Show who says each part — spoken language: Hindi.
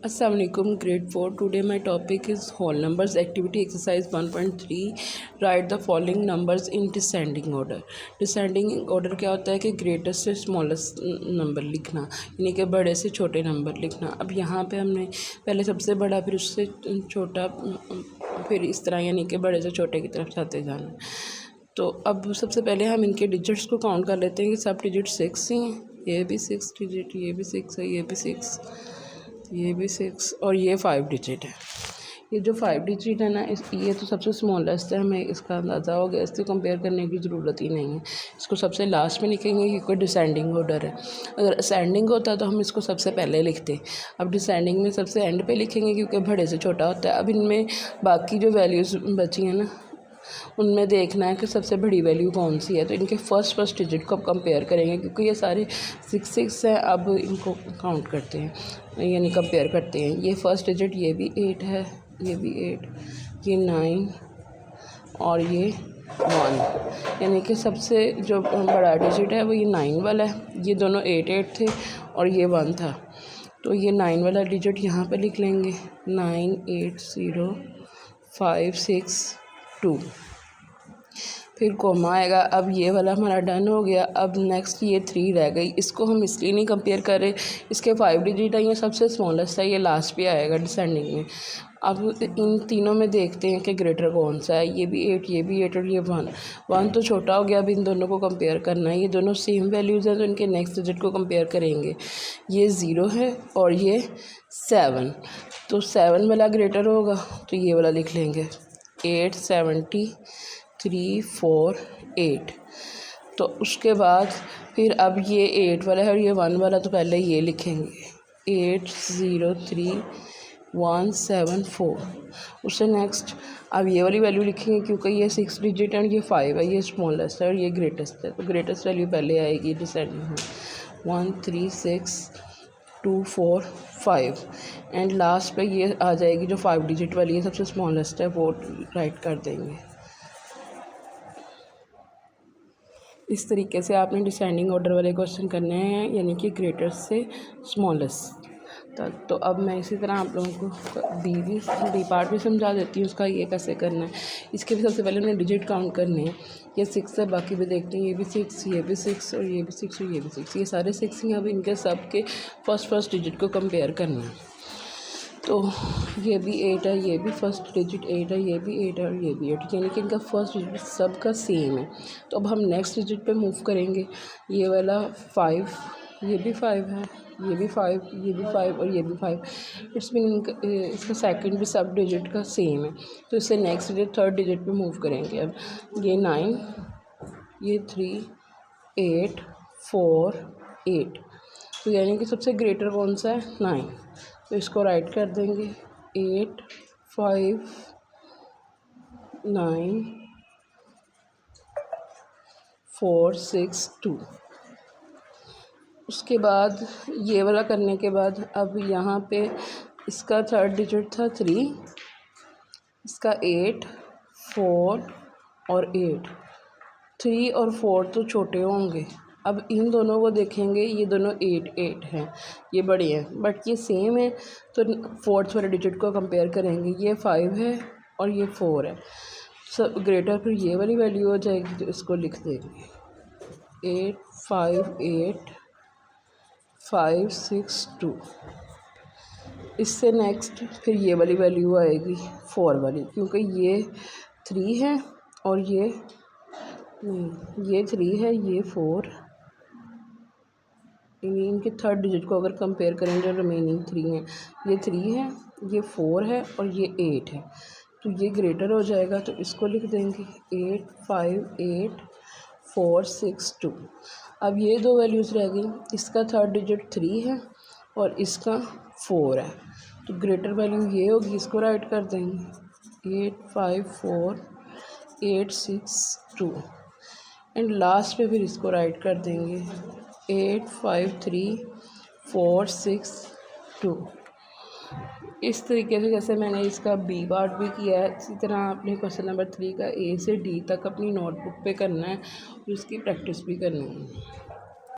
Speaker 1: Assalamu alaikum, grade 4. Today my topic is whole numbers. Activity exercise 1.3. Write the following numbers in descending order. Descending order क्या होता है कि greatest से smallest नंबर लिखना, यानी कि बड़े से छोटे नंबर लिखना। अब यहाँ पे हमने पहले सबसे बड़ा, फिर उससे छोटा, फिर इस तरह यानी कि बड़े से छोटे की तरफ जाते जाना। तो अब सबसे पहले हम इनके डिजिट्स को काउंट कर लेते हैं कि सब डिजिट 6 ही हैं। ये भी 6 डिजिट, ये भी 6 है, ये भी 6, ये भी 6 और ये 5 डिजिट है। ये जो 5 डिजिट है ना, ये तो सबसे स्मॉलेस्ट है, हमें इसका अंदाज़ा हो गया, इससे कंपेयर करने की ज़रूरत ही नहीं है। इसको सबसे लास्ट में लिखेंगे क्योंकि डिसेंडिंग ऑर्डर है। अगर असेंडिंग होता तो हम इसको सबसे पहले लिखते। अब डिसेंडिंग में सबसे एंड पे लिखेंगे क्योंकि बड़े से छोटा होता है। अब इनमें बाकी जो वैल्यूज़ बची हैं ना, उनमें देखना है कि सबसे बड़ी वैल्यू कौन सी है। तो इनके फर्स्ट डिजिट को अब कंपेयर करेंगे क्योंकि ये सारे 6 हैं। अब इनको काउंट करते हैं, यानी कंपेयर करते हैं। ये फर्स्ट डिजिट, ये भी 8 है, ये भी 8, ये 9 और ये 1, यानी कि सबसे जो बड़ा डिजिट है वो ये 9 वाला है। ये दोनों 8 थे और ये 1 था, तो ये 9 वाला डिजिट यहाँ पे लिख लेंगे, 9 8 0 5 6 2, फिर कोमा आएगा। अब ये वाला हमारा डन हो गया। अब नेक्स्ट ये 3 रह गई, इसको हम इसलिए नहीं कंपेयर कर रहे, इसके 5 डिजिट है, ये सबसे स्मॉलेस्ट है, ये लास्ट पे आएगा डिसेंडिंग में। अब इन तीनों में देखते हैं कि ग्रेटर कौन सा है। ये भी 8, ये भी 8 और ये 1 तो छोटा हो गया। अब इन दोनों को कंपेयर करना है, ये दोनों सेम वैल्यूज़ हैं तो इनके नेक्स्ट डिजिट को कंपेयर करेंगे। ये 0 है और ये 7, तो 7 वाला ग्रेटर होगा, तो ये वाला लिख लेंगे, 8 70 3 4 8। तो उसके बाद फिर अब ये 8 वाला है और ये 1 वाला, तो पहले ये लिखेंगे, 8 0 3 1 7 4। उससे नेक्स्ट अब ये वाली वैल्यू लिखेंगे क्योंकि ये 6 डिजिट है और ये 5 है, ये स्मॉलेस्ट है और ये ग्रेटेस्ट है, तो ग्रेटेस्ट वैल्यू पहले आएगी डिसेंडिंग में, 1 3 6 2 4 5 एंड लास्ट पे ये आ जाएगी जो 5 डिजिट वाली है, सबसे स्मॉलेस्ट है, वो राइट कर देंगे। इस तरीके से आपने डिसेंडिंग ऑर्डर वाले क्वेश्चन करने हैं, यानी कि ग्रेटेस्ट से स्मॉलेस्ट तक। तो अब मैं इसी तरह आप लोगों को डी पार्ट भी समझा देती हूँ, उसका ये कैसे करना है। इसके भी सबसे पहले हमने डिजिट काउंट करने हैं। ये 6 है, बाकी भी देखते हैं, ये भी 6, ये भी 6 और ये भी 6 और ये भी 6, ये सारे 6 हैं। अब इनके सब के फर्स्ट डिजिट को कंपेयर करना है। तो ये भी 8 है, ये भी फर्स्ट डिजिट 8 है, ये भी 8 है और ये भी 8, यानी कि इनका फर्स्ट डिजिट सबका सेम है। तो अब हम नेक्स्ट डिजिट पे मूव करेंगे। ये वाला 5, ये भी 5 है, ये भी 5, ये भी 5 और ये भी 5। इट्स मीन इसका सेकंड भी सब डिजिट का सेम है, तो इससे नेक्स्ट डिजिट थर्ड डिजिट पे मूव करेंगे। अब ये 9, ये 3 8 4 8, तो यानी कि सबसे ग्रेटर कौन सा है, 9, तो इसको राइट कर देंगे, 8 5 9 4 6 2। उसके बाद ये वाला करने के बाद अब यहाँ पे इसका थर्ड डिजिट था 3, इसका 8 4 और 8, 3 और 4 तो छोटे होंगे। अब इन दोनों को देखेंगे, ये दोनों 8 8 हैं, ये बड़े हैं बट ये सेम है, तो फोर्थ वाले डिजिट को कंपेयर करेंगे। ये 5 है और ये 4 है, सब ग्रेटर, फिर ये वाली वैल्यू हो जाएगी, तो इसको लिख देंगे, 8 5 8 5 6 2। इससे नेक्स्ट फिर ये वाली वैल्यू आएगी 4 वाली, क्योंकि ये 3 है और ये 3 है, ये 4, इनके थर्ड डिजिट को अगर कंपेयर करें जो रिमेनिंग 3 हैं, ये 3 है, ये 4 है और ये 8 है, तो ये ग्रेटर हो जाएगा, तो इसको लिख देंगे 8 5 8 4 6 2। अब ये दो वैल्यूज़ रह गई, इसका थर्ड डिजिट 3 है और इसका 4 है, तो ग्रेटर वैल्यू ये होगी, इसको राइट कर देंगे, 8 5 4 8 6 2 एंड लास्ट पे फिर इसको राइट कर देंगे, 8 5 3 4 6 2। इस तरीके से जैसे मैंने इसका बी पार्ट भी किया है, इसी तरह आपने क्वेश्चन नंबर 3 का ए से डी तक अपनी नोटबुक पे करना है और उसकी प्रैक्टिस भी करनी है।